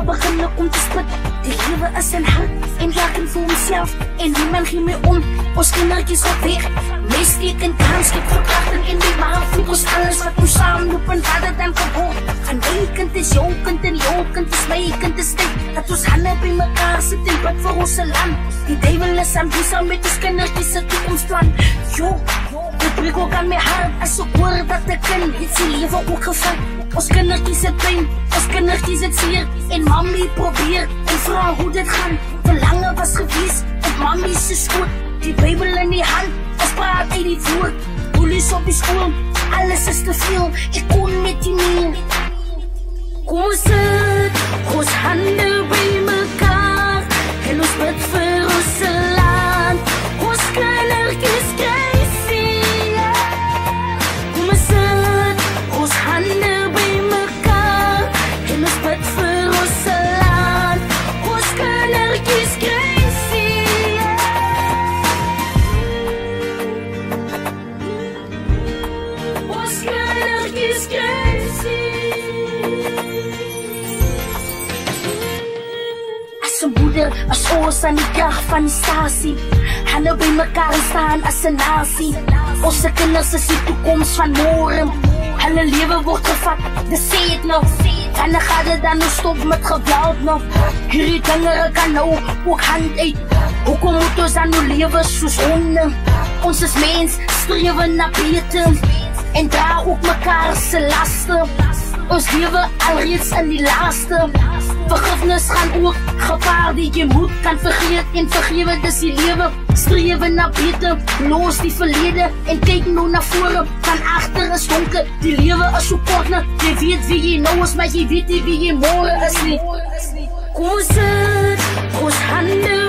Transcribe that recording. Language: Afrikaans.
begin ek om te spit. Die lewe is in hart en werken vir homself en niemand gee my om. Ons kindertjies gaat weg, mes steek en kans, skep verkrachting in die maal, voed ons alles wat ons saamloop en vader dan geboord. Van my kind is jou kind en jou kind is my kind is tyd, dat ons handen by mekaar sit en bid vir ons land. Die duivel is aan die saam met ons kindertjies se toekomstplan. Dit breek ook aan my hart as ek hoor dat ek kind het sy lewe ook gevat. Ons kindertjies het pijn, ons kindertjies het seer en mamie probeer en vraag hoe dit gaan. Verlange was gewees op mamie se skoot, die Bybel in die hand, ons praat uit die woord. Boelies op die skool, alles is te veel, ek kon met die meer. Kom ons sit, ons hande by mekaar en ons bid vir ons land. Ons kindertjies kry seer. Kom ons sit, ons hande by mekaar en ons bid vir ons land. Ons kindertjies kry seer. Ons kindertjies kry seer. As 'n moeder, as ons aan die krag van die stasie, hande by mekaar staan as 'n nasie. Ons kinders is die toekoms van môre. Hulle lewe word gevat, dis sê het nou. En dan gaat het dan nou stop met geweld nog. Hierdie dinge kan nou ook hand uit. Hoekom moet ons dan nou lewe soos honde? Ons is mens, streven na beter en dra ook mekaar se laste. Ons lewe alreeds in die laaste. Vergifnis gaan ook gepaard, die jy moet kan vergeet en vergewe, dis die lewe. Streven na beter, los die verlede en kyk nou na vore. Van agter is donker, die lewe is so kort. Jy weet wie jy nou is, maar jy weet nie wie jy môre is nie. Kom ons sit, ons hande